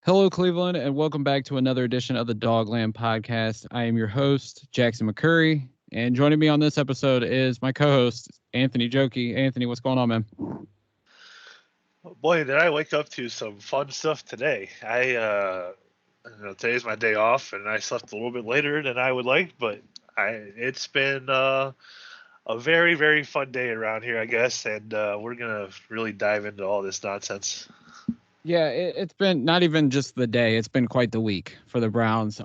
Hello, Cleveland, and welcome back to another edition of the Dogland Podcast. I am your host, Jackson McCurry, and joining me on this episode is my co-host, Anthony Jokey. Anthony, what's going on, man? Boy, did I wake up to some fun stuff today. Today's my day off, and I slept a little bit later than I would like, but it's been a very, very fun day around here, I guess, and we're gonna really dive into all this nonsense. Yeah, it's been not even just the day; it's been quite the week for the Browns. We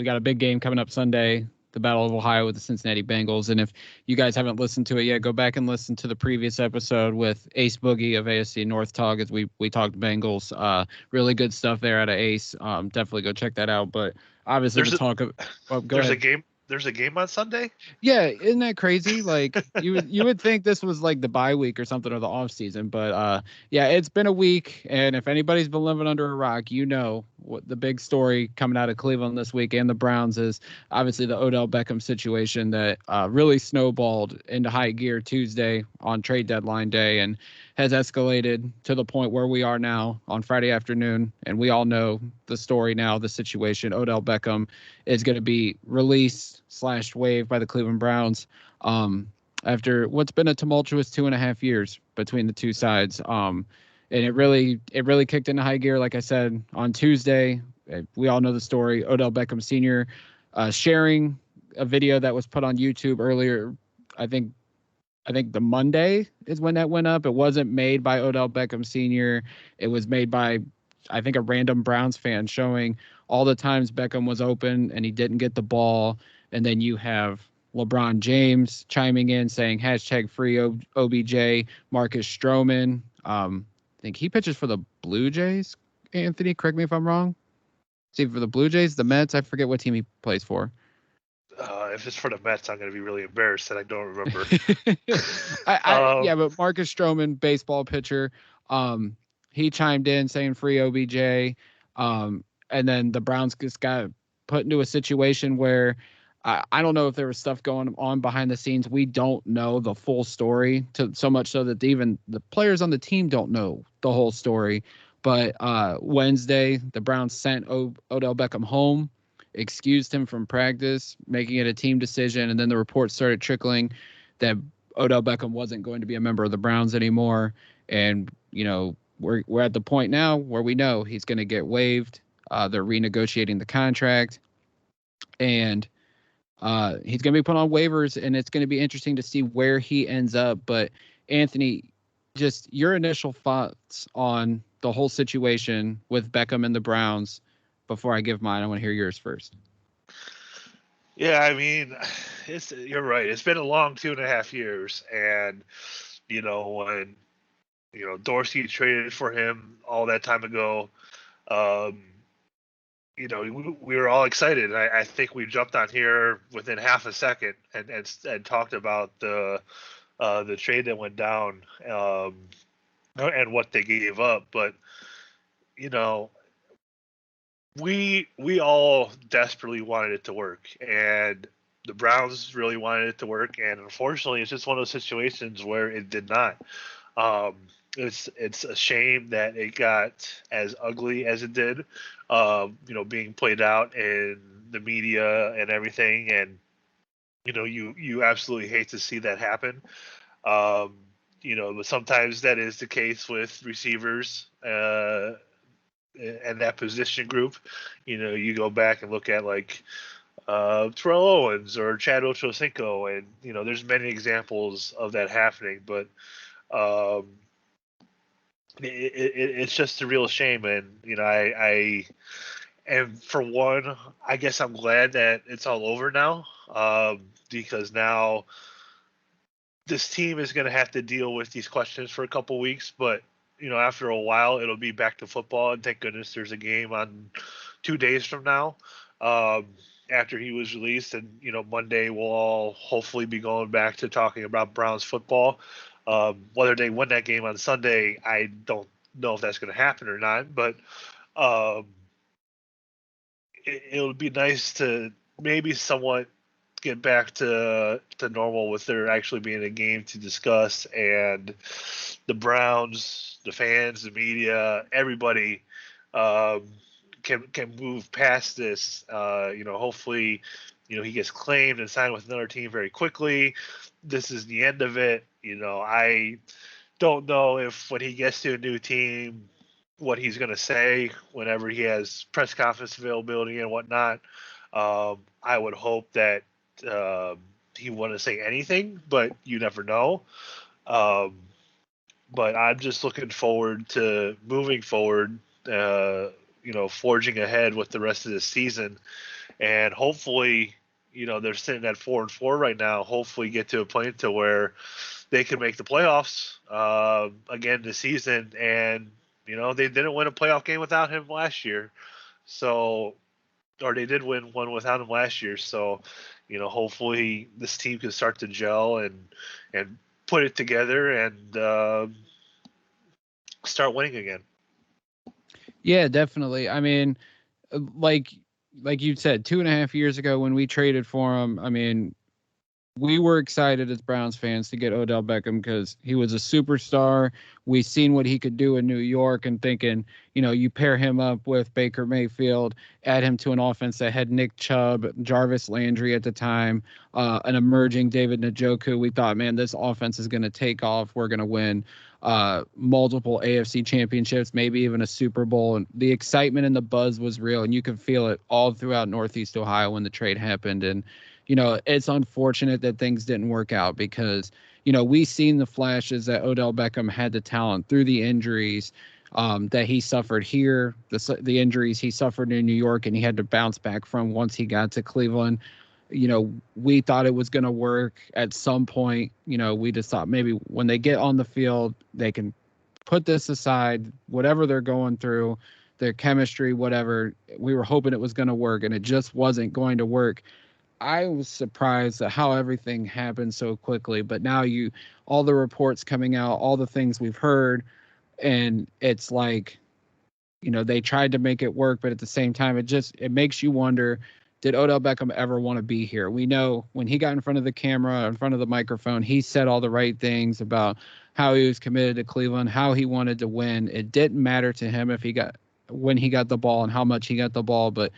got a big game coming up Sunday, the Battle of Ohio with the Cincinnati Bengals. And if you guys haven't listened to it yet, go back and listen to the previous episode with Ace Boogie of ASC North Talk as we talked Bengals. Really good stuff there out of Ace. Definitely go check that out. But obviously, There's the a talk of go there's a ahead. game there's a game on Sunday. Yeah, isn't that crazy? Like you would think this was like the bye week or something or the off season, but yeah, it's been a week, and if anybody's been living under a rock, you know what the big story coming out of Cleveland this week and the Browns is obviously the Odell Beckham situation that really snowballed into high gear Tuesday on trade deadline day and has escalated to the point where we are now on Friday afternoon, and we all know the story now, the situation. Odell Beckham is going to be released / waived by the Cleveland Browns after what's been a tumultuous 2.5 years between the two sides. And it really kicked into high gear, like I said, on Tuesday. We all know the story. Odell Beckham Sr. Sharing a video that was put on YouTube earlier. I think the Monday is when that went up. It wasn't made by Odell Beckham Sr. It was made by, I think, a random Browns fan showing all the times Beckham was open and he didn't get the ball. And then you have LeBron James chiming in saying hashtag free OBJ, Marcus Stroman. I think he pitches for the Blue Jays. Anthony, correct me if I'm wrong. See, for the Blue Jays, the Mets, I forget what team he plays for. If it's for the Mets, I'm going to be really embarrassed that I don't remember. Yeah, but Marcus Stroman, baseball pitcher, he chimed in saying free OBJ, and then the Browns just got put into a situation where I don't know if there was stuff going on behind the scenes. We don't know the full story, to so much so that even the players on the team don't know the whole story. But Wednesday, the Browns sent Odell Beckham home, excused him from practice, making it a team decision. And then the reports started trickling that Odell Beckham wasn't going to be a member of the Browns anymore. And, we're at the point now where we know he's going to get waived. They're renegotiating the contract. And he's going to be put on waivers, and it's going to be interesting to see where he ends up. But, Anthony, just your initial thoughts on the whole situation with Beckham and the Browns before I give mine. I want to hear yours first. Yeah, I mean, you're right. It's been a long 2.5 years, and when Dorsey traded for him all that time ago, um, we were all excited. I think we jumped on here within half a second and talked about the trade that went down and what they gave up. But you know, we all desperately wanted it to work, and the Browns really wanted it to work, and unfortunately, it's just one of those situations where it did not. Um, it's a shame that it got as ugly as it did, being played out in the media and everything, and you absolutely hate to see that happen. Um, but sometimes that is the case with receivers. And that position group, you go back and look at like Terrell Owens or Chad Ochocinco, and there's many examples of that happening. But um, it's just a real shame, and and for one, I guess I'm glad that it's all over now, because now this team is going to have to deal with these questions for a couple weeks, but after a while, it'll be back to football, and thank goodness there's a game on 2 days from now. After he was released, and Monday we'll all hopefully be going back to talking about Browns football. Whether they win that game on Sunday, I don't know if that's going to happen or not, but um, it would be nice to maybe somewhat get back to normal with there actually being a game to discuss, and the Browns, the fans, the media, everybody can move past this. Hopefully, he gets claimed and signed with another team very quickly. This is the end of it. I don't know if when he gets to a new team, what he's going to say whenever he has press conference availability and whatnot. I would hope that he wouldn't say anything, but you never know. But I'm just looking forward to moving forward, forging ahead with the rest of the season. And hopefully, they're sitting at 4-4 right now. Hopefully get to a point to where they can make the playoffs again this season. And, they didn't win a playoff game without him last year. So, or they did win one without him last year. So, hopefully this team can start to gel and put it together and start winning again. Yeah, definitely. I mean, like you said, 2.5 years ago when we traded for him, I mean, we were excited as Browns fans to get Odell Beckham because he was a superstar. We seen what he could do in New York and thinking, you pair him up with Baker Mayfield, add him to an offense that had Nick Chubb, Jarvis Landry at the time, an emerging David Njoku. We thought, man, this offense is going to take off. We're going to win multiple AFC championships, maybe even a Super Bowl. And the excitement and the buzz was real, and you could feel it all throughout Northeast Ohio when the trade happened. And it's unfortunate that things didn't work out because, we seen the flashes that Odell Beckham had the talent through the injuries that he suffered here, the injuries he suffered in New York, and he had to bounce back from once he got to Cleveland. We thought it was going to work at some point. We just thought maybe when they get on the field, they can put this aside, whatever they're going through, their chemistry, whatever. We were hoping it was going to work, and it just wasn't going to work. I was surprised at how everything happened so quickly, but now all the reports coming out, all the things we've heard, and it's like, they tried to make it work, but at the same time, it makes you wonder, did Odell Beckham ever want to be here? We know when he got in front of the camera, in front of the microphone, he said all the right things about how he was committed to Cleveland, how he wanted to win. It didn't matter to him when he got the ball and how much he got the ball, but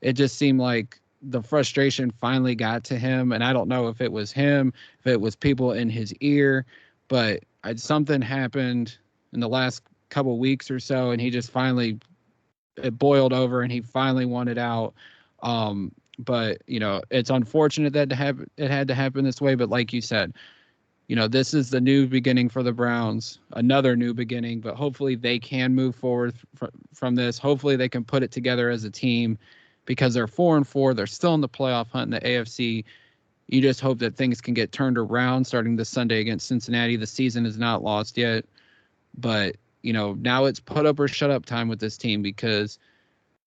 it just seemed like the frustration finally got to him. And I don't know if it was him, if it was people in his ear, but something happened in the last couple of weeks or so, and he just finally, it boiled over and he finally wanted out. But it's unfortunate that it had to happen this way. But like you said, this is the new beginning for the Browns, another new beginning, but hopefully they can move forward from this. Hopefully they can put it together as a team because they're 4-4. They're still in the playoff hunt in the AFC. You just hope that things can get turned around starting this Sunday against Cincinnati. The season is not lost yet, but now it's put up or shut up time with this team because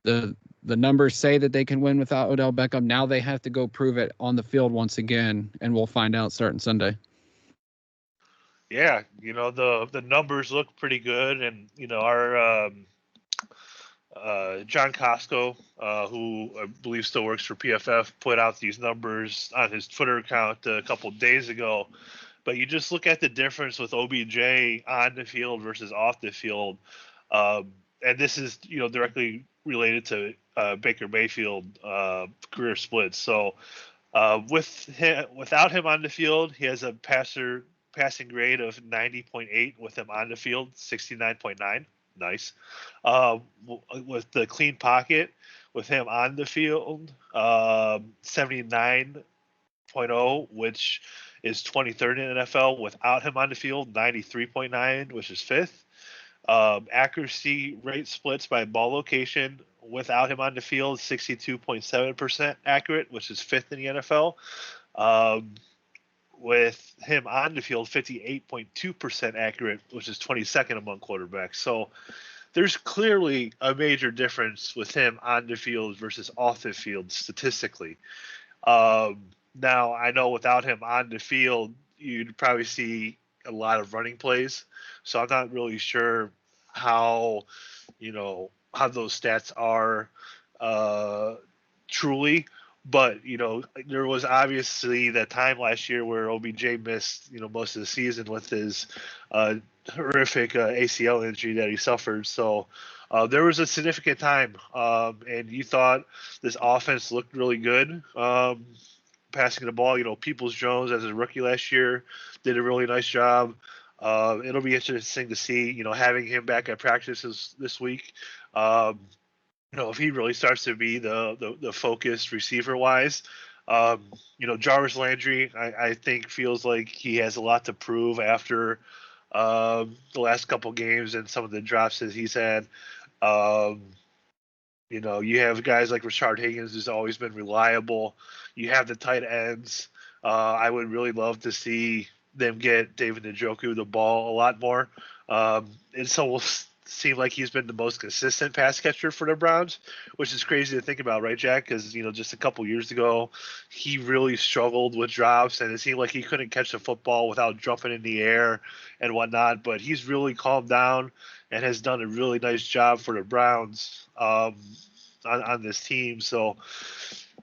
the numbers say that they can win without Odell Beckham. Now they have to go prove it on the field once again, and we'll find out starting Sunday. Yeah, the numbers look pretty good, and our John Costco, who I believe still works for PFF, put out these numbers on his Twitter account a couple days ago. But you just look at the difference with OBJ on the field versus off the field, and this is directly related to Baker Mayfield career splits. So without him on the field, he has a passing grade of 90.8. With him on the field, 69.9. Nice. With the clean pocket, with him on the field, 79.0, which is 23rd in the NFL. Without him on the field, 93.9, which is 5th. Accuracy rate splits by ball location. Without him on the field, 62.7% accurate, which is 5th in the NFL. With him on the field, 58.2% accurate, which is 22nd among quarterbacks. So there's clearly a major difference with him on the field versus off the field statistically. Now, I know without him on the field, you'd probably see a lot of running plays. So I'm not really sure how those stats are truly. But, there was obviously that time last year where OBJ missed, most of the season with his horrific ACL injury that he suffered. So there was a significant time, and you thought this offense looked really good passing the ball. Peoples-Jones as a rookie last year did a really nice job. It'll be interesting to see, having him back at practices this week. If he really starts to be the focus receiver wise, Jarvis Landry, I think feels like he has a lot to prove after the last couple games and some of the drops that he's had. You have guys like Rashard Higgins, who's always been reliable. You have the tight ends. I would really love to see them get David Njoku the ball a lot more. And so we'll seem like he's been the most consistent pass catcher for the Browns, which is crazy to think about, right, Jack? Because, just a couple years ago, he really struggled with drops, and it seemed like he couldn't catch the football without jumping in the air and whatnot. But he's really calmed down and has done a really nice job for the Browns on this team. So,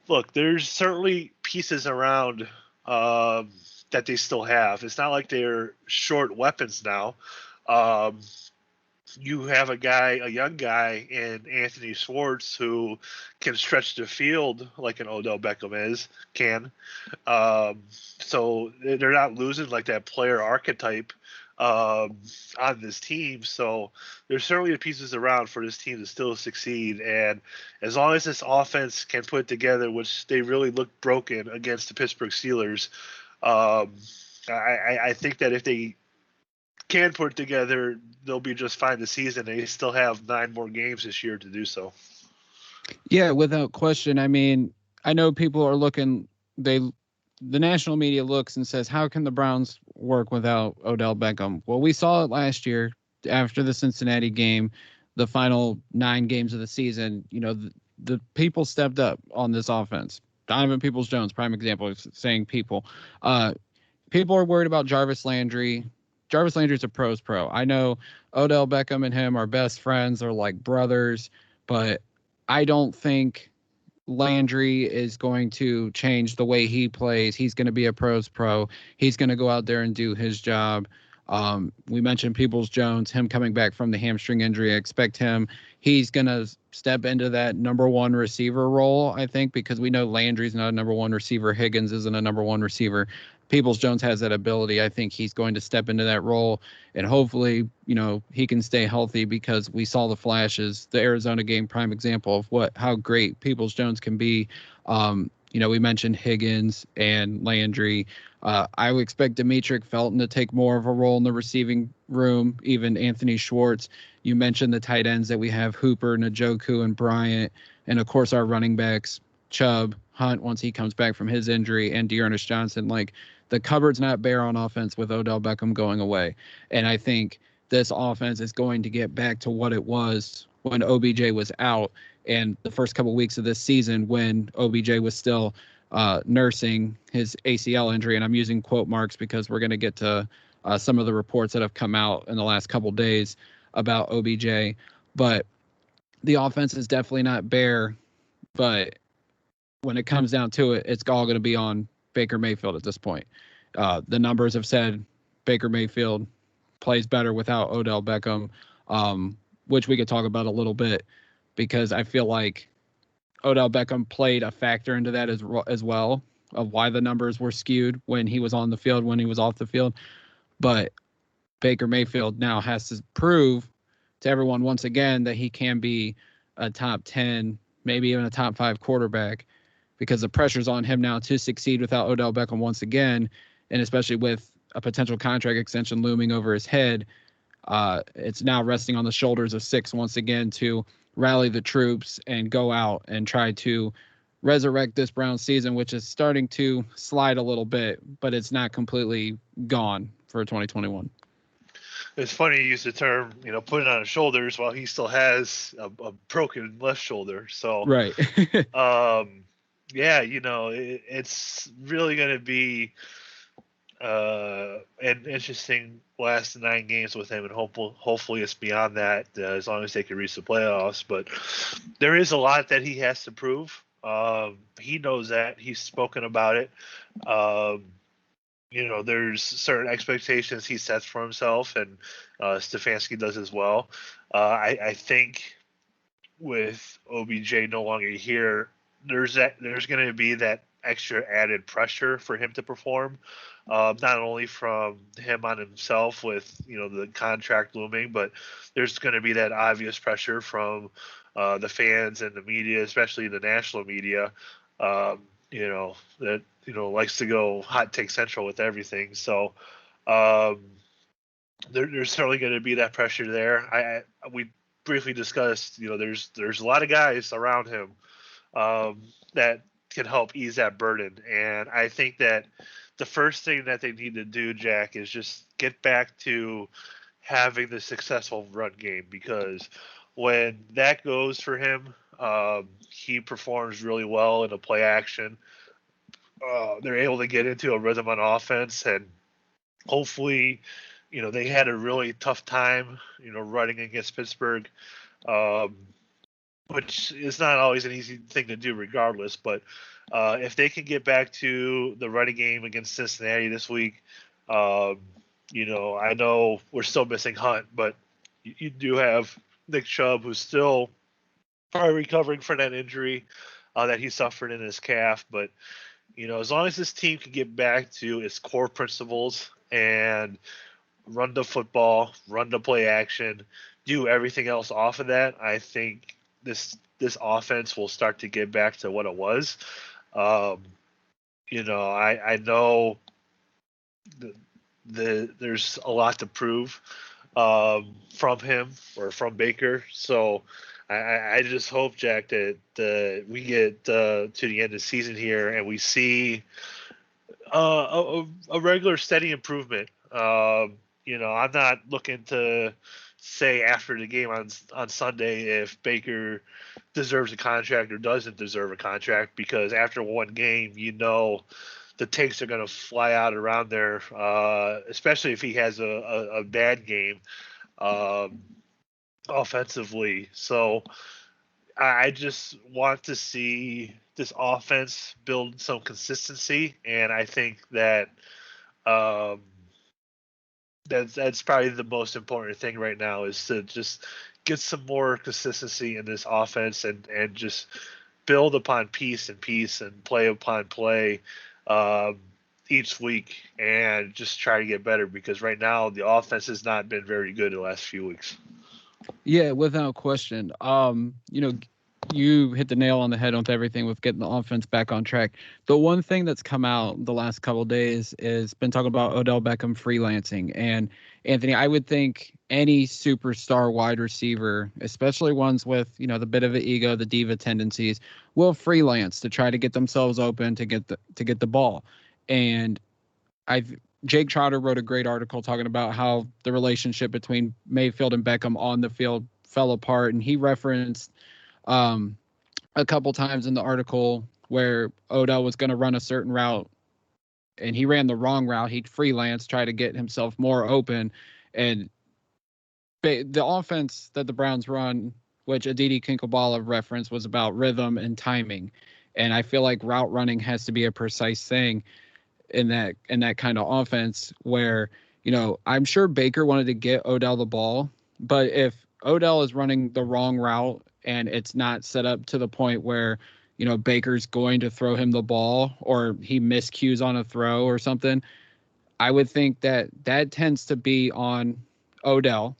look, there's certainly pieces around that they still have. It's not like they're short weapons now. You have a young guy in Anthony Schwartz who can stretch the field like an Odell Beckham can. So they're not losing like that player archetype on this team. So there's certainly the pieces around for this team to still succeed. And as long as this offense can put it together, which they really looked broken against the Pittsburgh Steelers, I think that if they can put it together, they'll be just fine this season. They still have 9 more games this year to do so. Yeah, without question. I mean, I know people are looking. The national media looks and says, "How can the Browns work without Odell Beckham?" Well, we saw it last year after the Cincinnati game, the final 9 games of the season. The people stepped up on this offense. Donovan Peoples-Jones, prime example, is saying people. People are worried about Jarvis Landry. Jarvis Landry's a pro's pro. I know Odell Beckham and him are best friends. They're like brothers, but I don't think Landry is going to change the way he plays. He's going to be a pro's pro. He's going to go out there and do his job. We mentioned Peoples-Jones, him coming back from the hamstring injury. I expect him. He's going to step into that number 1 receiver role, I think, because we know Landry's not a number 1 receiver. Higgins isn't a number 1 receiver. Peoples-Jones has that ability. I think he's going to step into that role, and hopefully, he can stay healthy, because we saw the flashes. The Arizona game, prime example of how great Peoples-Jones can be. We mentioned Higgins and Landry. I would expect Demetric Felton to take more of a role in the receiving room, even Anthony Schwartz. You mentioned the tight ends that we have, Hooper, Njoku, and Bryant, and of course our running backs, Chubb, Hunt, once he comes back from his injury, and Dearness Johnson. Like, the cupboard's not bare on offense with Odell Beckham going away. And I think this offense is going to get back to what it was when OBJ was out, and the first couple of weeks of this season when OBJ was still nursing his ACL injury. And I'm using quote marks because we're going to get to some of the reports that have come out in the last couple of days about OBJ. But the offense is definitely not bare. But when it comes down to it, it's all going to be on Baker Mayfield at this point. The numbers have said Baker Mayfield plays better without Odell Beckham, which we could talk about a little bit, because I feel like Odell Beckham played a factor into that as well, of why the numbers were skewed when he was on the field, when he was off the field. But Baker Mayfield now has to prove to everyone once again that he can be a top 10, maybe even a top 5 quarterback, because the pressure's on him now to succeed without Odell Beckham once again, and especially with a potential contract extension looming over his head. It's now resting on the shoulders of 6 once again to rally the troops and go out and try to resurrect this Browns season, which is starting to slide a little bit, but it's not completely gone for 2021. It's funny you use the term, put it on his shoulders while he still has a broken left shoulder. So, right. Yeah, it's really going to be an interesting last 9 games with him, and hopefully it's beyond that, as long as they can reach the playoffs. But there is a lot that he has to prove. He knows that. He's spoken about it. Um, there's certain expectations he sets for himself, and Stefanski does as well. I think with OBJ no longer here, there's going to be that extra added pressure for him to perform, not only from him on himself with the contract looming, but there's going to be that obvious pressure from the fans and the media, especially the national media. That likes to go hot take central with everything. So there's certainly going to be that pressure there. We briefly discussed, there's a lot of guys around him that can help ease that burden, and I think that the first thing that they need to do, Jack, is just get back to having the successful run game, because when that goes for him, he performs really well in a play action. They're able to get into a rhythm on offense, and hopefully, they had a really tough time, running against Pittsburgh, which is not always an easy thing to do regardless. But if they can get back to the running game against Cincinnati this week, I know we're still missing Hunt, but you do have Nick Chubb, who's still probably recovering from that injury that he suffered in his calf. But, as long as this team can get back to its core principles and run the football, run the play action, do everything else off of that, I think this offense will start to get back to what it was. I know there's a lot to prove from him or from Baker. So I just hope, Jack, that we get to the end of the season here and we see a regular steady improvement. I'm not looking to say after the game on Sunday if Baker deserves a contract or doesn't deserve a contract, because after one game, the takes are going to fly out around there, especially if he has a bad game offensively. So I just want to see this offense build some consistency, and I think that that's probably the most important thing right now, is to just get some more consistency in this offense and just build upon piece and play upon play each week, and just try to get better, because right now the offense has not been very good the last few weeks. Yeah, without question. You hit the nail on the head with everything with getting the offense back on track. The one thing that's come out the last couple of days is been talking about Odell Beckham freelancing. And Anthony, I would think any superstar wide receiver, especially ones with, the bit of an ego, the diva tendencies, will freelance to try to get themselves open to get the ball. And Jake Trotter wrote a great article talking about how the relationship between Mayfield and Beckham on the field fell apart, and he referenced a couple times in the article where Odell was going to run a certain route and he ran the wrong route. He'd freelance, try to get himself more open. And the offense that the Browns run, which Aditi Kinkabala referenced, was about rhythm and timing. And I feel like route running has to be a precise thing in that kind of offense where, I'm sure Baker wanted to get Odell the ball, but if Odell is running the wrong route and it's not set up to the point where, Baker's going to throw him the ball or he miscues on a throw or something, I would think that tends to be on Odell.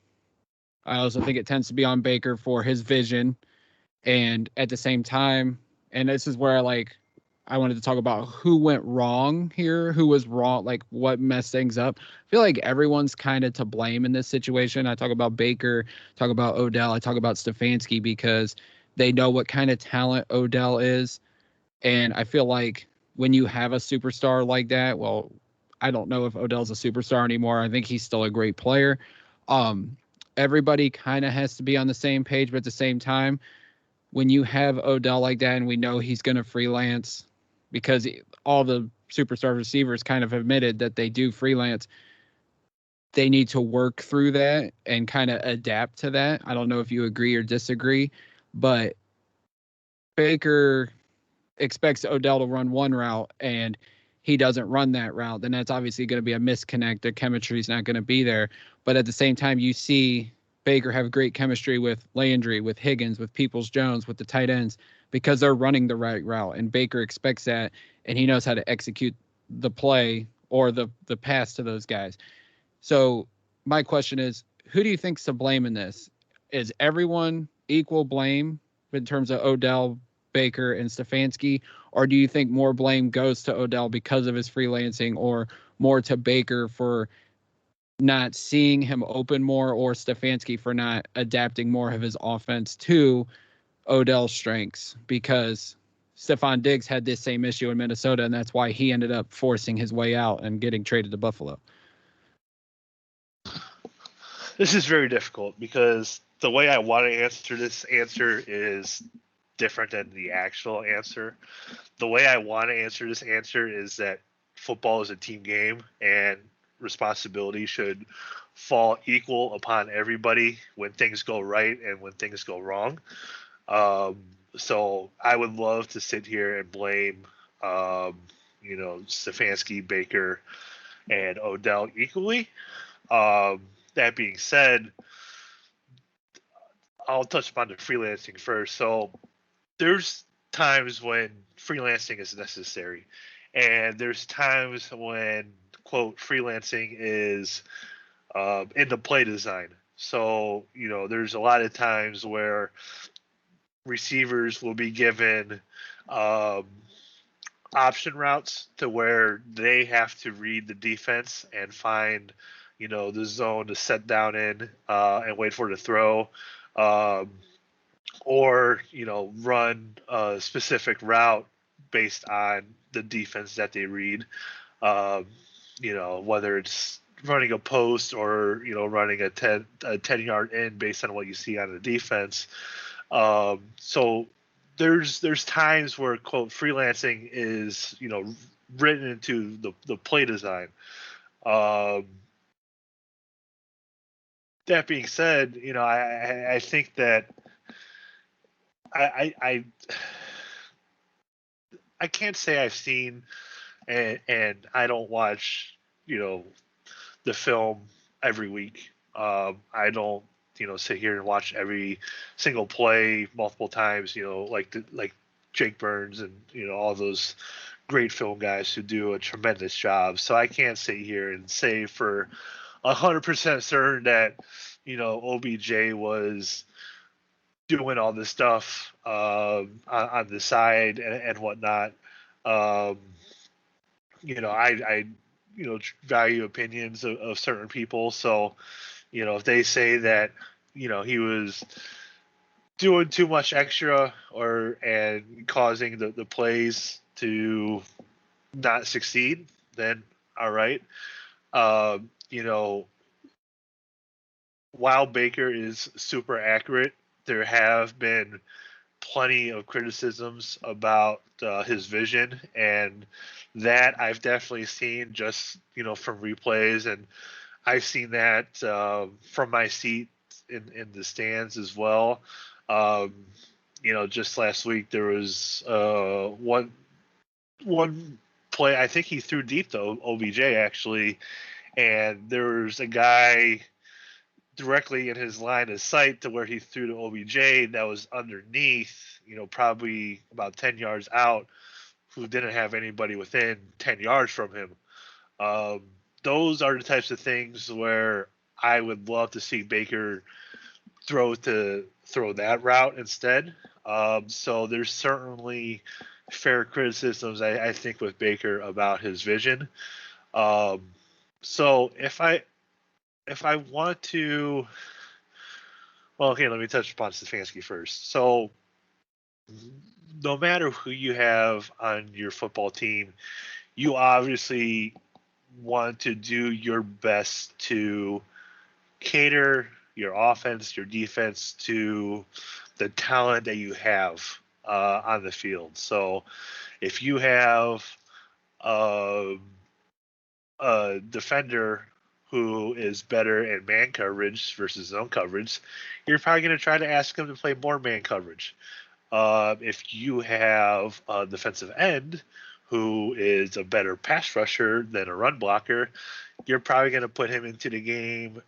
I also think it tends to be on Baker for his vision. And at the same time, and this is where I wanted to talk about who went wrong here, who was wrong, like what messed things up. I feel like everyone's kind of to blame in this situation. I talk about Baker, talk about Odell, I talk about Stefanski, because they know what kind of talent Odell is. And I feel like when you have a superstar like that, well, I don't know if Odell's a superstar anymore. I think he's still a great player. Everybody kind of has to be on the same page, but at the same time, when you have Odell like that and we know he's going to freelance, because all the superstar receivers kind of admitted that they do freelance, they need to work through that and kind of adapt to that. I don't know if you agree or disagree, but Baker expects Odell to run one route and he doesn't run that route, then that's obviously going to be a misconnect. Their chemistry is not going to be there. But at the same time, you see Baker have great chemistry with Landry, with Higgins, with Peoples-Jones, with the tight ends, because they're running the right route. And Baker expects that, and he knows how to execute the play or the pass to those guys. So my question is, who do you think's to blame in this? Is everyone equal blame in terms of Odell, Baker, and Stefanski? Or do you think more blame goes to Odell because of his freelancing, or more to Baker for not seeing him open more, or Stefanski for not adapting more of his offense to Odell's strengths? Because Stephon Diggs had this same issue in Minnesota, and that's why he ended up forcing his way out and getting traded to Buffalo. This is very difficult because the way I want to answer this answer is different than the actual answer. The way I want to answer this answer is that football is a team game and responsibility should fall equal upon everybody when things go right and when things go wrong. So I would love to sit here and blame, Stefanski, Baker, and Odell equally. That being said, I'll touch upon the freelancing first. So there's times when freelancing is necessary, and there's times when, quote, freelancing is in the play design. So, there's a lot of times where receivers will be given option routes to where they have to read the defense and find the zone to set down in and wait for the throw, or run a specific route based on the defense that they read. Whether it's running a post or running a 10-yard in based on what you see on the defense. So there's times where, quote, freelancing is written into the play design. That being said, I think that I can't say I've seen, and I don't watch the film every week. I don't sit here and watch every single play multiple times. Like Jake Burns and all those great film guys who do a tremendous job. So I can't sit here and say for 100% certain that OBJ was doing all this stuff on the side and whatnot. I value opinions of certain people. So if they say that he was doing too much extra and causing the plays to not succeed, then all right. While Baker is super accurate, there have been plenty of criticisms about his vision, and that I've definitely seen just from replays, and I've seen that from my seat in the stands as well. Just last week there was one play. I think he threw deep though, OBJ actually, and there was a guy directly in his line of sight to where he threw to OBJ that was underneath, probably about 10 yards out, who didn't have anybody within 10 yards from him. Those are the types of things where I would love to see Baker throw that route instead. So there's certainly fair criticisms, I think, with Baker about his vision. So if I want to, well, okay, let me touch upon Stefanski first. So no matter who you have on your football team, you obviously want to do your best to cater your offense, your defense to the talent that you have on the field. So if you have a defender who is better in man coverage versus zone coverage, you're probably going to try to ask him to play more man coverage. If you have a defensive end who is a better pass rusher than a run blocker, you're probably going to put him into the game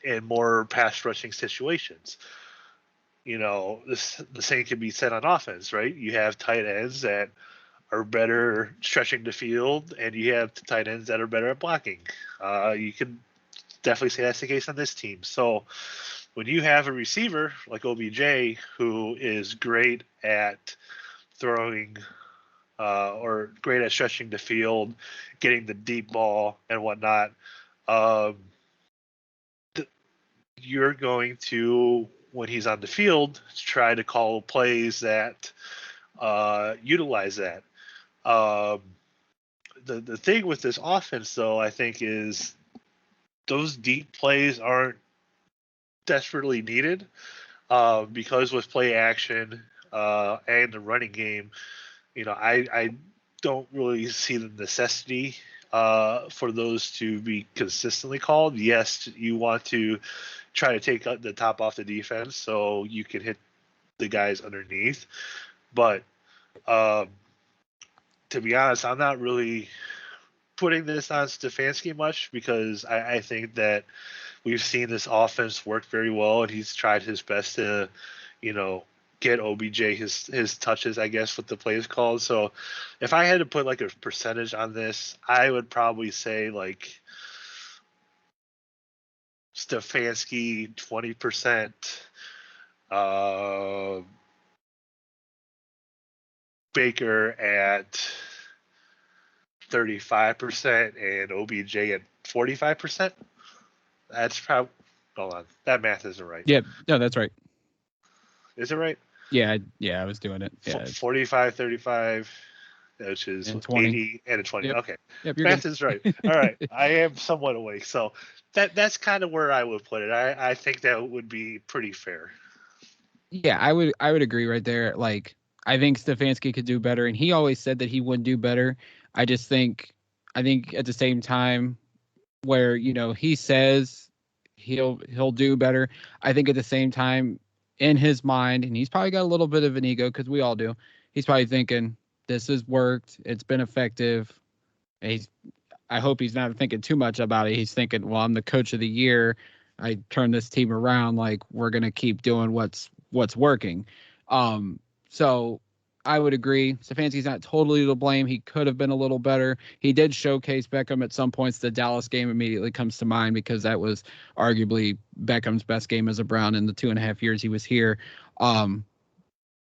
in more pass rushing situations. The same can be said on offense, right? You have tight ends that are better stretching the field, and you have tight ends that are better at blocking. You can definitely say that's the case on this team. So when you have a receiver like OBJ who is great at throwing or great at stretching the field, getting the deep ball and whatnot, you're going to, when he's on the field, try to call plays that utilize that. The thing with this offense, though, I think, is those deep plays aren't desperately needed because with play action and the running game, I don't really see the necessity for those to be consistently called. Yes, you want to try to take the top off the defense so you can hit the guys underneath. But to be honest, I'm not really putting this on Stefanski much because I think that we've seen this offense work very well, and he's tried his best to, get OBJ his touches, I guess, what the play is called. So if I had to put like a percentage on this, I would probably say like Stefanski 20%, Baker at 35%, and OBJ at 45%. That's probably, hold on, that math isn't right. Yeah, no, that's right. Is it right? Yeah, I was doing it. Yeah. 45, 35, which is and 20. 80 and a 20. Yep. Okay. Yep, Math good. is right. All right. I am somewhat awake. So that's kind of where I would put it. I think that would be pretty fair. Yeah, I would agree right there. Like, I think Stefanski could do better, and he always said that he would do better. I think at the same time where, he says he'll do better, I think at the same time in his mind, and he's probably got a little bit of an ego because we all do, he's probably thinking this has worked, it's been effective. And I hope he's not thinking too much about it. He's thinking, well, I'm the coach of the year. I turn this team around. Like, we're going to keep doing what's working. So I would agree. Stefanski's not totally to blame. He could have been a little better. He did showcase Beckham at some points. The Dallas game immediately comes to mind because that was arguably Beckham's best game as a Brown in the 2.5 years he was here.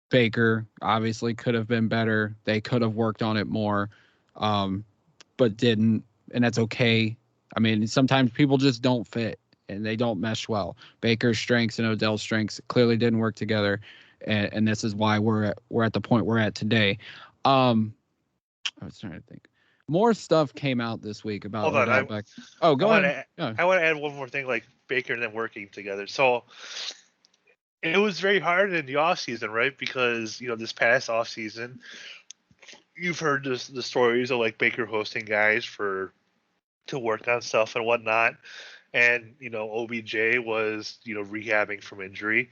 Baker obviously could have been better. They could have worked on it more, but didn't, and that's okay. I mean, sometimes people just don't fit and they don't mesh well. Baker's strengths and Odell's strengths clearly didn't work together, and this is why we're at the point we're at today. I was trying to think. More stuff came out this week about Odell Beckham. Oh, go ahead. I want to add one more thing, like Baker and them working together. So it was very hard in the offseason, right? Because, this past offseason, you've heard the stories of like Baker hosting guys to work on stuff and whatnot. And, OBJ was, rehabbing from injury.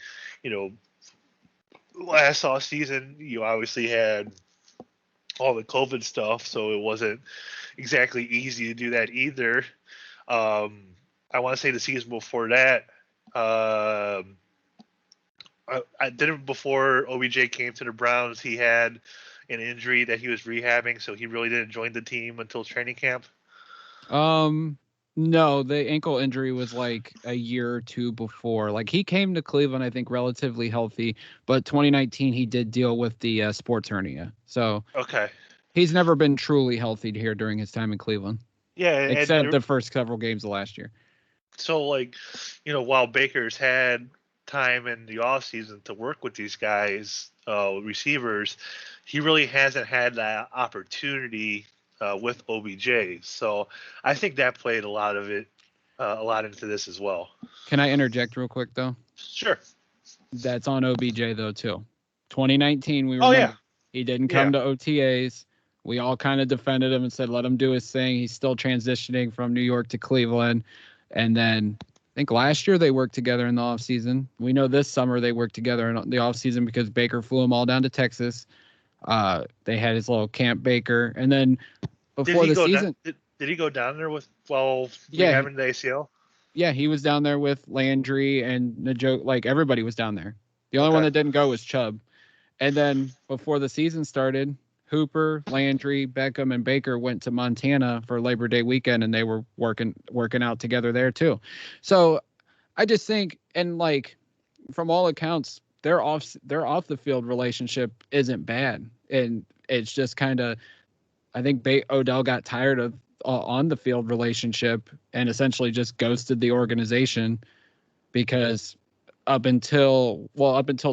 Last offseason, you obviously had all the COVID stuff, so it wasn't exactly easy to do that either. I want to say the season before that, I did it before OBJ came to the Browns. He had an injury that he was rehabbing, so he really didn't join the team until training camp. No, the ankle injury was like a year or two before. Like, he came to Cleveland, I think, relatively healthy, but 2019 he did deal with the sports hernia. So okay, he's never been truly healthy here during his time in Cleveland. Yeah, except the first several games of last year. So, like, while Baker's had time in the offseason to work with these guys, receivers, he really hasn't had that opportunity with OBJ. So I think that played a lot into this as well. Can I interject real quick, though? Sure. That's on OBJ, though, too. 2019, we remember he didn't come to OTAs. We all kind of defended him and said, let him do his thing. He's still transitioning from New York to Cleveland. And then I think last year they worked together in the offseason. We know this summer they worked together in the offseason because Baker flew them all down to Texas. They had his little Camp Baker. And then before the season. Did he go down there with Yeah, rehabbing the ACL? Yeah, he was down there with Landry and Najoke. Like, everybody was down there. The only one that didn't go was Chubb. And then before the season started, Hooper, Landry, Beckham, and Baker went to Montana for Labor Day weekend, and they were working out together there too. So I just think, and like, from all accounts, their off the field relationship isn't bad, and it's just kind of, I think Odell got tired of on the field relationship and essentially just ghosted the organization, because up until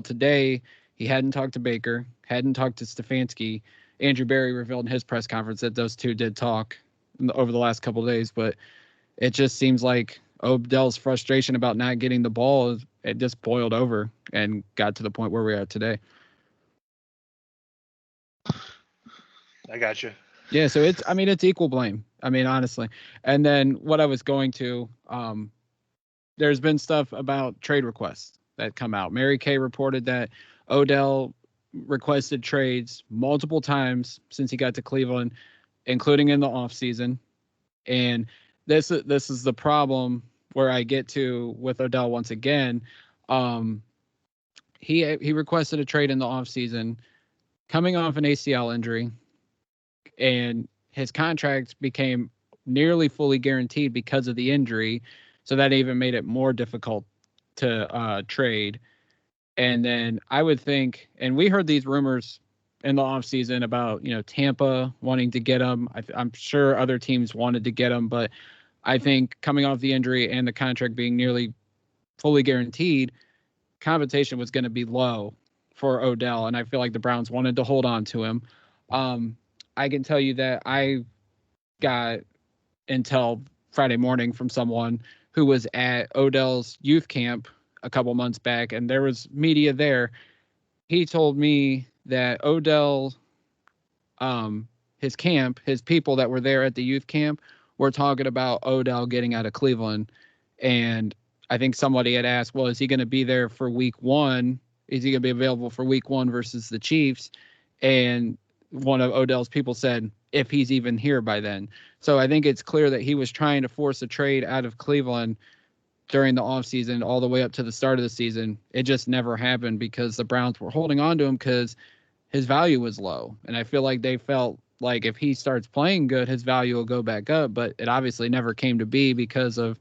today, he hadn't talked to Baker, hadn't talked to Stefanski. Andrew Berry revealed in his press conference that those two did talk over the last couple of days, but it just seems like Odell's frustration about not getting the ball, it just boiled over and got to the point where we're at today. I got you. Yeah, so it's equal blame. I mean, honestly. And then what I was going to, there's been stuff about trade requests that come out. Mary Kay reported that Odell requested trades multiple times since he got to Cleveland, including in the offseason. And this is the problem where I get to with Odell once again. He requested a trade in the offseason coming off an ACL injury, and his contract became nearly fully guaranteed because of the injury. So that even made it more difficult to trade. And then I would think, and we heard these rumors in the offseason about, Tampa wanting to get him. I'm sure other teams wanted to get him, but I think coming off the injury and the contract being nearly fully guaranteed, compensation was going to be low for Odell. And I feel like the Browns wanted to hold on to him. I can tell you that I got intel Friday morning from someone who was at Odell's youth camp a couple months back, and there was media there. He told me that Odell, his camp, his people that were there at the youth camp were talking about Odell getting out of Cleveland. And I think somebody had asked, well, is he going to be there for week one? Is he going to be available for week one versus the Chiefs? And one of Odell's people said, if he's even here by then. So I think it's clear that he was trying to force a trade out of Cleveland during the offseason all the way up to the start of the season. It just never happened because the Browns were holding on to him because his value was low. And I feel like they felt like if he starts playing good, his value will go back up. But it obviously never came to be because of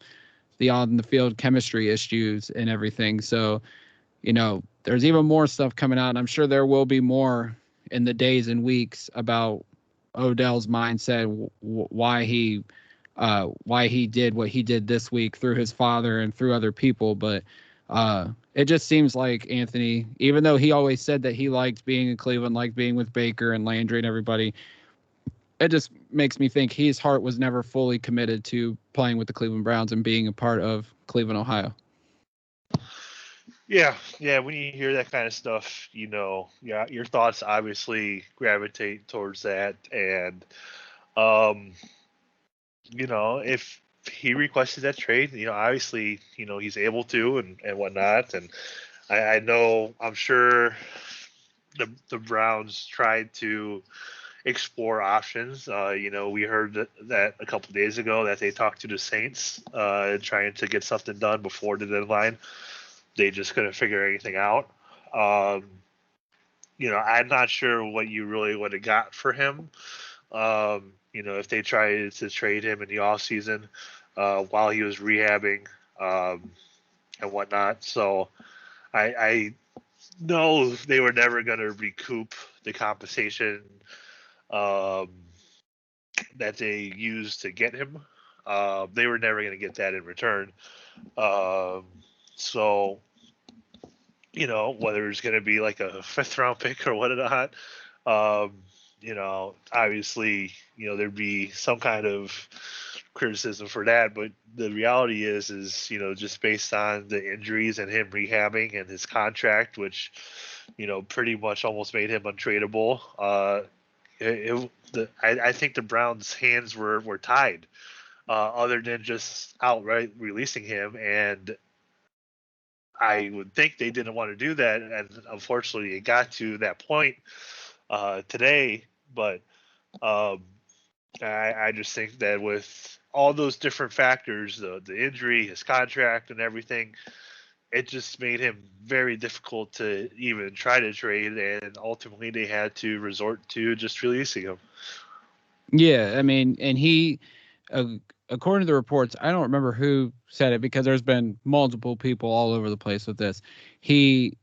the on-the-field chemistry issues and everything. So, there's even more stuff coming out, and I'm sure there will be more in the days and weeks about Odell's mindset, why he did what he did this week through his father and through other people. But it just seems like Anthony, even though he always said that he liked being in Cleveland, liked being with Baker and Landry and everybody, it just makes me think his heart was never fully committed to playing with the Cleveland Browns and being a part of Cleveland, Ohio. Yeah. When you hear that kind of stuff, your thoughts obviously gravitate towards that. And, if he requested that trade, obviously, he's able to and whatnot. And I'm sure the Browns tried to explore options. We heard that a couple of days ago that they talked to the Saints trying to get something done before the deadline. They just couldn't figure anything out. I'm not sure what you really would have got for him. If they tried to trade him in the offseason while he was rehabbing and whatnot. So I know they were never going to recoup the compensation that they used to get him. They were never going to get that in return. So, whether it's going to be like a 5th round pick or whatnot, obviously, there'd be some kind of criticism for that. But the reality is, just based on the injuries and him rehabbing and his contract, which, pretty much almost made him untradeable. I think the Browns' hands were tied other than just outright releasing him. And I would think they didn't want to do that, and unfortunately, it got to that point today. But um, I just think that with all those different factors, the injury, his contract, and everything, it just made him very difficult to even try to trade, and ultimately they had to resort to just releasing him. Yeah, I mean, and he, uh, according to the reports, I don't remember who said it because there's been multiple people all over the place with this. He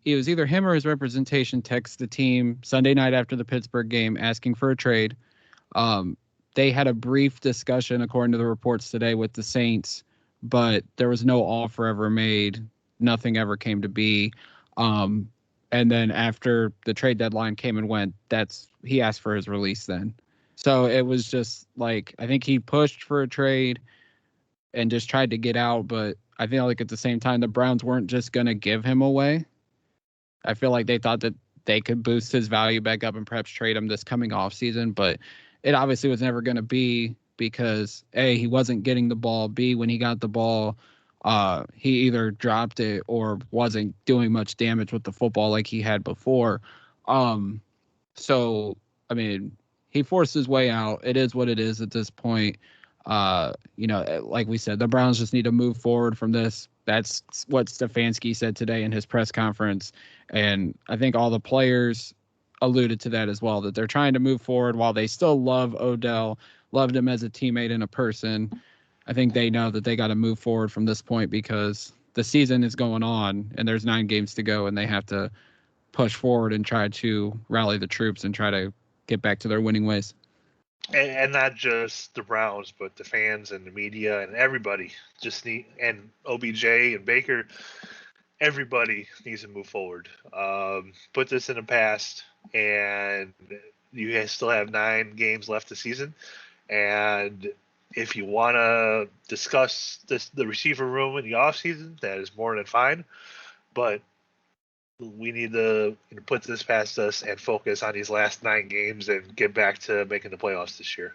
it was either him or his representation text the team Sunday night after the Pittsburgh game asking for a trade. They had a brief discussion, according to the reports today, with the Saints, but there was no offer ever made. Nothing ever came to be. Um, and then after the trade deadline came and went, he asked for his release then. So it was just like, I think he pushed for a trade and just tried to get out, but I feel like at the same time the Browns weren't just going to give him away. I feel like they thought that they could boost his value back up and perhaps trade him this coming off season, but it obviously was never going to be because A, he wasn't getting the ball, B, when he got the ball, he either dropped it or wasn't doing much damage with the football like he had before. So I mean, he forced his way out. It is what it is at this point. Like we said, the Browns just need to move forward from this. That's what Stefanski said today in his press conference. And I think all the players alluded to that as well, that they're trying to move forward while they still love Odell, loved him as a teammate and a person. I think they know that they got to move forward from this point because the season is going on and there's 9 games to go and they have to push forward and try to rally the troops and try to get back to their winning ways. And not just the Browns, but the fans and the media and everybody just and OBJ and Baker, everybody needs to move forward. Put this in the past, and you guys still have 9 games left this season. And if you want to discuss the receiver room in the offseason, that is more than fine. But we need to put this past us and focus on these last 9 games and get back to making the playoffs this year.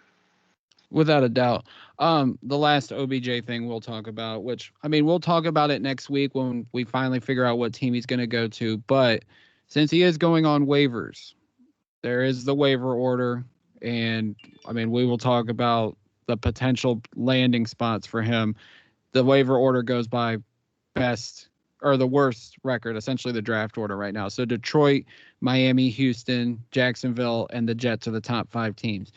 Without a doubt. The last OBJ thing we'll talk about, which, I mean, we'll talk about it next week when we finally figure out what team he's going to go to. But since he is going on waivers, there is the waiver order. And, I mean, we will talk about the potential landing spots for him. The waiver order goes by best or the worst record, essentially the draft order right now. So Detroit, Miami, Houston, Jacksonville, and the Jets are the top 5 teams.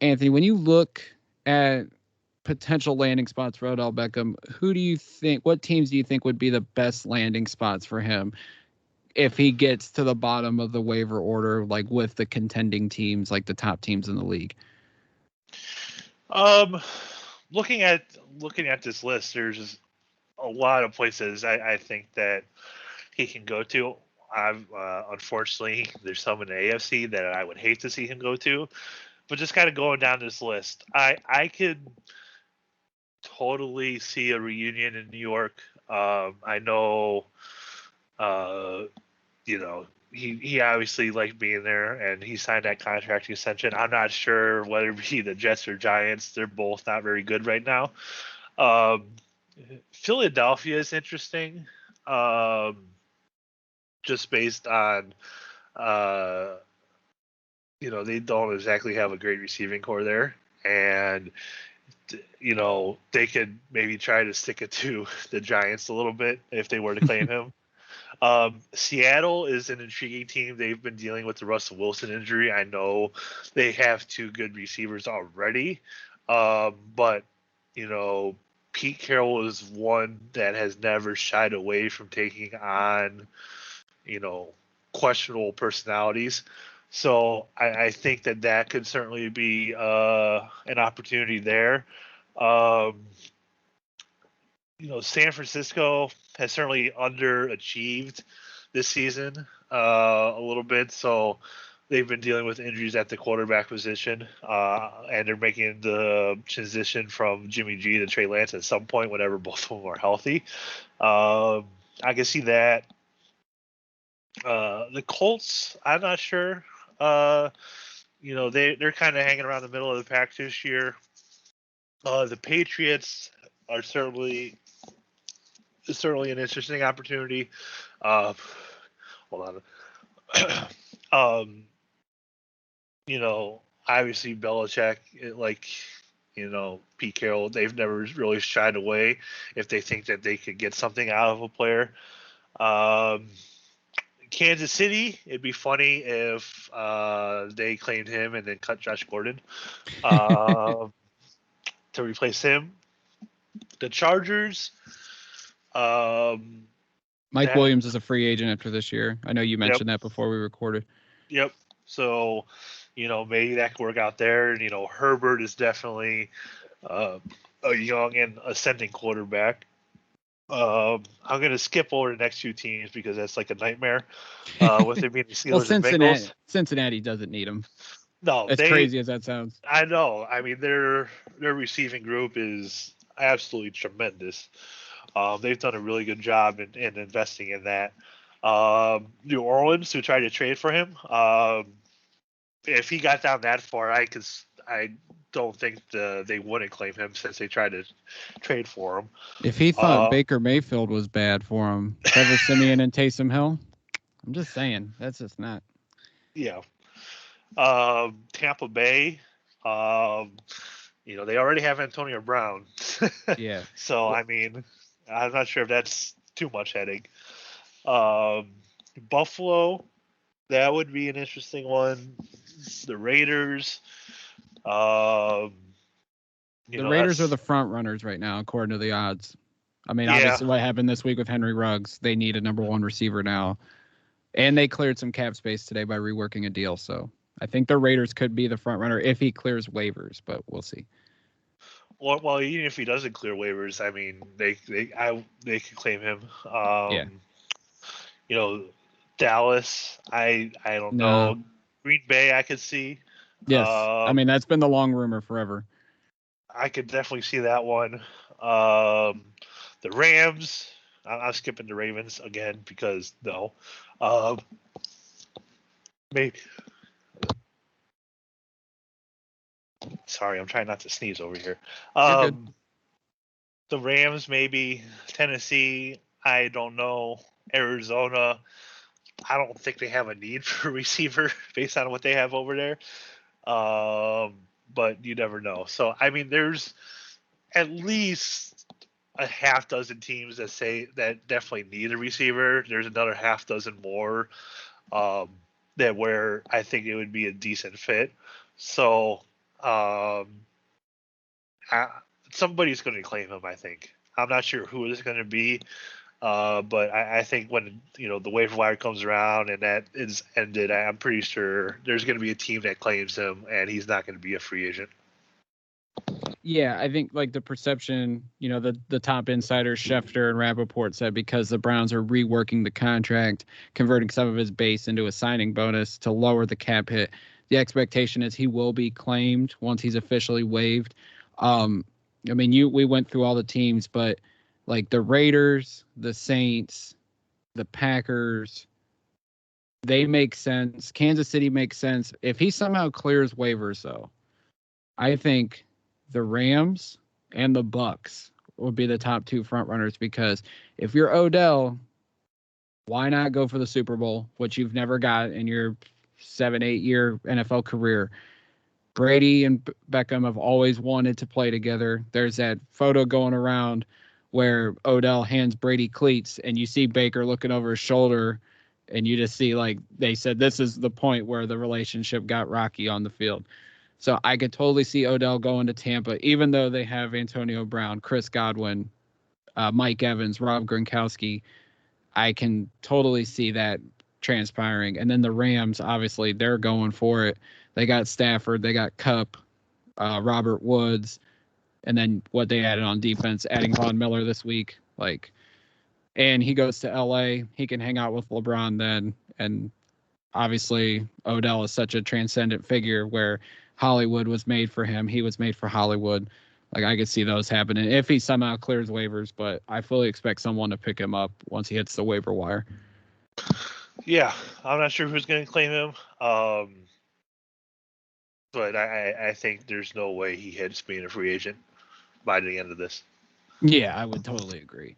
Anthony, when you look at potential landing spots for Odell Beckham, what teams do you think would be the best landing spots for him if he gets to the bottom of the waiver order, like with the contending teams, like the top teams in the league? Looking at this list, there's a lot of places I think that he can go to. Unfortunately, there's some in the AFC that I would hate to see him go to. But just kind of going down this list, I could totally see a reunion in New York. I know, he obviously liked being there, and he signed that contract extension. I'm not sure whether it be the Jets or Giants. They're both not very good right now. Philadelphia is interesting, just based on they don't exactly have a great receiving core there. And, they could maybe try to stick it to the Giants a little bit if they were to claim him. Seattle is an intriguing team. They've been dealing with the Russell Wilson injury. I know they have 2 good receivers already. But, Pete Carroll is one that has never shied away from taking on, questionable personalities. So I think that could certainly be an opportunity there. San Francisco has certainly underachieved this season a little bit. So they've been dealing with injuries at the quarterback position, and they're making the transition from Jimmy G to Trey Lance at some point whenever both of them are healthy. I can see that. The Colts, I'm not sure. They're kind of hanging around the middle of the pack this year. The Patriots are certainly an interesting opportunity. Uh, hold on. Obviously Belichick, Pete Carroll, they've never really shied away if they think that they could get something out of a player. Um, Kansas City, it'd be funny if they claimed him and then cut Josh Gordon to replace him. The Chargers, um, Mike that Williams is a free agent after this year. I know you yep, mentioned that before we recorded. yep. So, maybe that could work out there. Herbert is definitely uh, a young and ascending quarterback. I'm going to skip over the next few teams because that's like a nightmare with it being the Well, Steelers and Bengals. Cincinnati doesn't need him. No, As crazy as that sounds. I know. I mean, their receiving group is absolutely tremendous. They've done a really good job in investing in that. New Orleans, who tried to trade for him, if he got down that far, I don't think they wouldn't claim him since they tried to trade for him. If he thought Baker Mayfield was bad for him, Trevor Siemian and Taysom Hill, I'm just saying that's just not. Yeah. Tampa Bay, they already have Antonio Brown. Yeah. So I mean, I'm not sure if that's too much headache. Buffalo, that would be an interesting one. The Raiders. The Raiders are the front runners right now, according to the odds. I mean, yeah. Obviously what happened this week with Henry Ruggs, they need a number one receiver now. And they cleared some cap space today by reworking a deal. So I think the Raiders could be the front runner if he clears waivers, but we'll see. Well, even if he doesn't clear waivers, I mean, they could claim him. Yeah. Dallas, I don't know. Green Bay, I could see. Yes. I mean, that's been the long rumor forever. I could definitely see that one. The Rams, I'm skipping the Ravens again because no. Maybe. Sorry, I'm trying not to sneeze over here. You're good. The Rams, maybe. Tennessee, I don't know. Arizona, I don't think they have a need for a receiver based on what they have over there. But you never know. So, I mean, there's at least a half dozen teams that say that definitely need a receiver. There's another half dozen more that where I think it would be a decent fit. So, somebody's going to claim him, I think. I'm not sure who it is going to be. But I think when the waiver wire comes around and that is ended, I'm pretty sure there's going to be a team that claims him, and he's not going to be a free agent. Yeah, I think like the perception, the top insiders, Schefter and Rappaport said because the Browns are reworking the contract, converting some of his base into a signing bonus to lower the cap hit. The expectation is he will be claimed once he's officially waived. I mean, we went through all the teams, but like the Raiders, the Saints, the Packers, they make sense. Kansas City makes sense. If he somehow clears waivers, though, I think the Rams and the Bucks would be the top two front runners because if you're Odell, why not go for the Super Bowl, which you've never got in your 7-8 year NFL career? Brady and Beckham have always wanted to play together. There's that photo going around where Odell hands Brady cleats and you see Baker looking over his shoulder and you just see like they said this is the point where the relationship got rocky on the field. So I could totally see Odell going to Tampa, even though they have Antonio Brown, Chris Godwin, Mike Evans, Rob Gronkowski. I can totally see that transpiring. And then the Rams, obviously, they're going for it. They got Stafford, they got Kupp, Robert Woods, and then what they added on defense, adding Von Miller this week. And he goes to LA. He can hang out with LeBron then. And obviously, Odell is such a transcendent figure where Hollywood was made for him. He was made for Hollywood. Like I could see those happening if he somehow clears waivers, but I fully expect someone to pick him up once he hits the waiver wire. Yeah, I'm not sure who's going to claim him, but I think there's no way he hits being a free agent. by the end of this. Yeah, I would totally agree.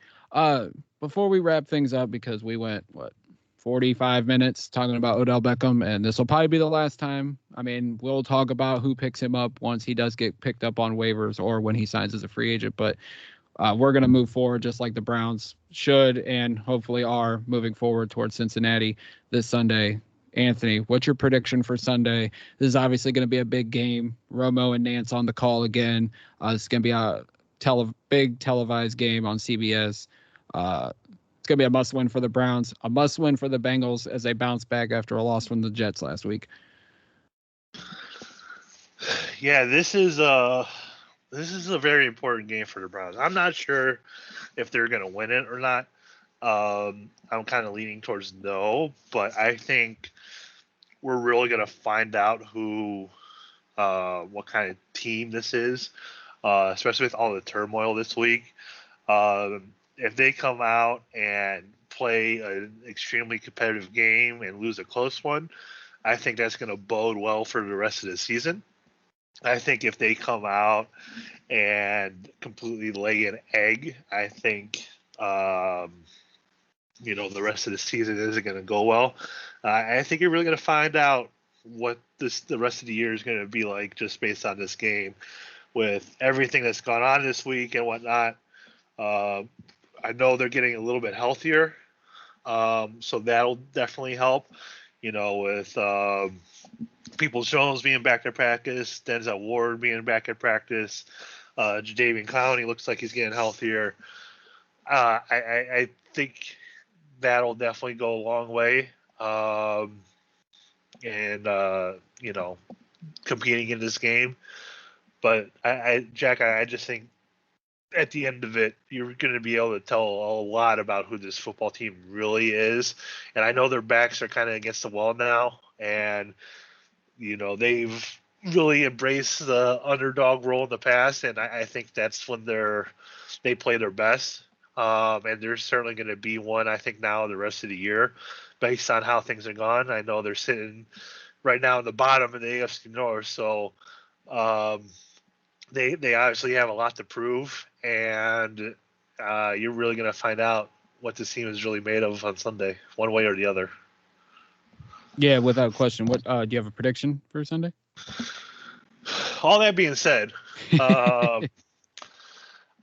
Before we wrap things up, because we went 45 minutes talking about Odell Beckham, and this will probably be the last time. I mean, we'll talk about who picks him up once he does get picked up on waivers or when he signs as a free agent. But we're going to move forward just like the Browns should and hopefully are moving forward towards Cincinnati this Sunday. Anthony, what's your prediction for Sunday? This is obviously going to be a big game. Romo and Nance on the call again. This is going to be a big televised game on CBS. It's going to be a must-win for the Browns, a must-win for the Bengals as they bounce back after a loss from the Jets last week. Yeah, this is a very important game for the Browns. I'm not sure if they're going to win it or not. I'm kind of leaning towards no, but I think we're really going to find out what kind of team this is, especially with all the turmoil this week. If they come out and play an extremely competitive game and lose a close one, I think that's going to bode well for the rest of the season. I think if they come out and completely lay an egg, I think the rest of the season isn't going to go well. I think you're really going to find out what the rest of the year is going to be like just based on this game, with everything that's gone on this week and whatnot. I know they're getting a little bit healthier, so that'll definitely help. With Peoples-Jones being back at practice, Denzel Ward being back at practice, Jadeveon Clowney looks like he's getting healthier. I think that'll definitely go a long way. Competing in this game. But Jack, I just think at the end of it, you're going to be able to tell a lot about who this football team really is. And I know their backs are kind of against the wall now, and they've really embraced the underdog role in the past, and I think that's when they play their best. And there's certainly going to be one, I think, now the rest of the year, based on how things are gone. I know they're sitting right now in the bottom of the AFC North, so they obviously have a lot to prove, and you're really going to find out what this team is really made of on Sunday, one way or the other. Yeah, without question. What do you have a prediction for Sunday? All that being said,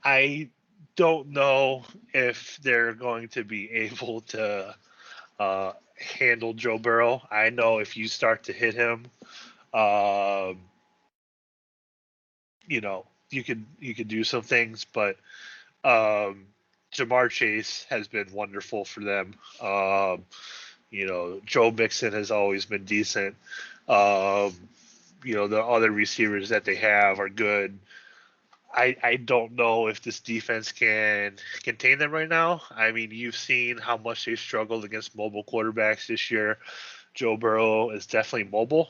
I don't know if they're going to be able to handle Joe Burrow. I know if you start to hit him, you could do some things, but Jamar Chase has been wonderful for them. Joe Mixon has always been decent. The other receivers that they have are good. I don't know if this defense can contain them right now. I mean, you've seen how much they've struggled against mobile quarterbacks this year. Joe Burrow is definitely mobile.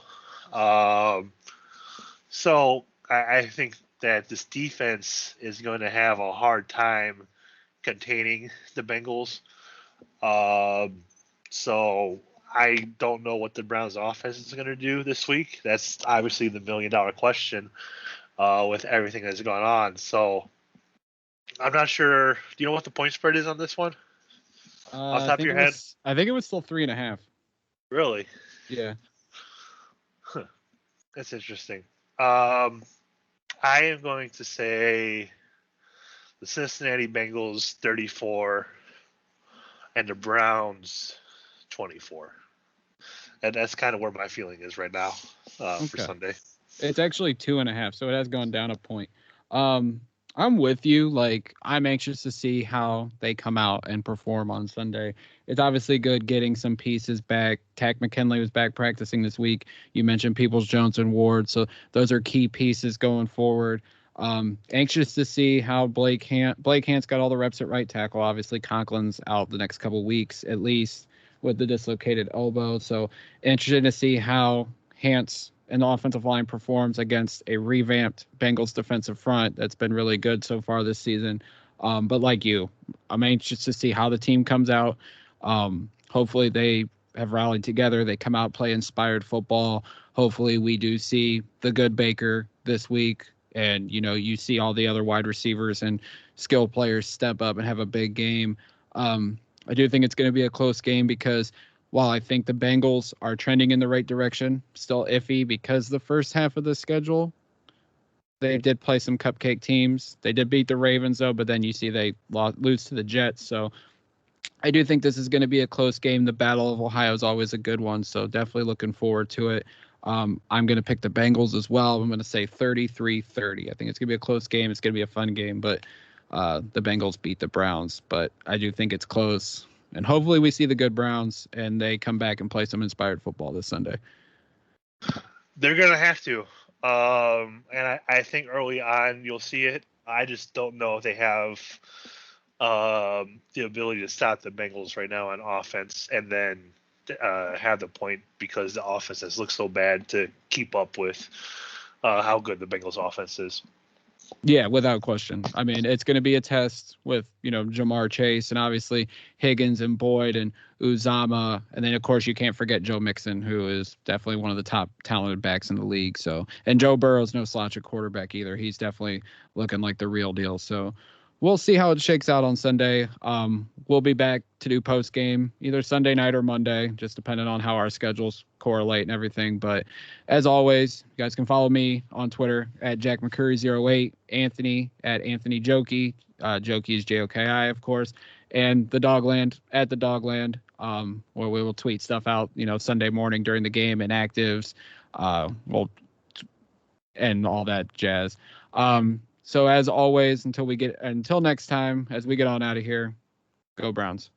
So I think that this defense is going to have a hard time containing the Bengals. So I don't know what the Browns offense is going to do this week. That's obviously the $1 million question with everything that's gone on. So I'm not sure. Do you know what the point spread is on this one? Off the top of your head? I think it was still 3.5. Really? Yeah. Huh. That's interesting. I am going to say the Cincinnati Bengals 34 and the Browns 24. And that's kind of where my feeling is right now for Sunday. It's actually 2.5, so it has gone down a point. I'm with you. Like, I'm anxious to see how they come out and perform on Sunday. It's obviously good getting some pieces back. Takk McKinley was back practicing this week. You mentioned Peoples-Jones and Ward, so those are key pieces going forward. Anxious to see how Blake Hant's got all the reps at right tackle. Obviously, Conklin's out the next couple weeks at least with the dislocated elbow. So interested to see how Hant's and the offensive line performs against a revamped Bengals defensive front that's been really good so far this season. But like you, I'm anxious to see how the team comes out. Hopefully they have rallied together. They come out, play inspired football. Hopefully we do see the good Baker this week and you see all the other wide receivers and skill players step up and have a big game. I do think it's going to be a close game because while I think the Bengals are trending in the right direction, still iffy because the first half of the schedule, they did play some cupcake teams. They did beat the Ravens, though, but then you see they lose to the Jets. So I do think this is going to be a close game. The Battle of Ohio is always a good one, so definitely looking forward to it. I'm going to pick the Bengals as well. I'm going to say 33-30. I think it's going to be a close game. It's going to be a fun game, but the Bengals beat the Browns. But I do think it's close, and hopefully we see the good Browns, and they come back and play some inspired football this Sunday. They're going to have to. And I think early on you'll see it. I just don't know if they have the ability to stop the Bengals right now on offense and then have the point because the offense has looked so bad to keep up with how good the Bengals offense is. Yeah, without question. I mean, it's going to be a test with, Jamar Chase and obviously Higgins and Boyd and Uzama. And then, of course, you can't forget Joe Mixon, who is definitely one of the top talented backs in the league. So, and Joe Burrow's no slouch at quarterback either. He's definitely looking like the real deal. So we'll see how it shakes out on Sunday. We'll be back to do post game either Sunday night or Monday, just depending on how our schedules correlate and everything. But as always, you guys can follow me on Twitter at JackMcCurry08, Anthony at Anthony Jokey. Jokey is Joki, of course, and the Dogland at the Dogland, where we will tweet stuff out, Sunday morning during the game and actives, and all that jazz. So as always, until next time, as we get on out of here, go Browns.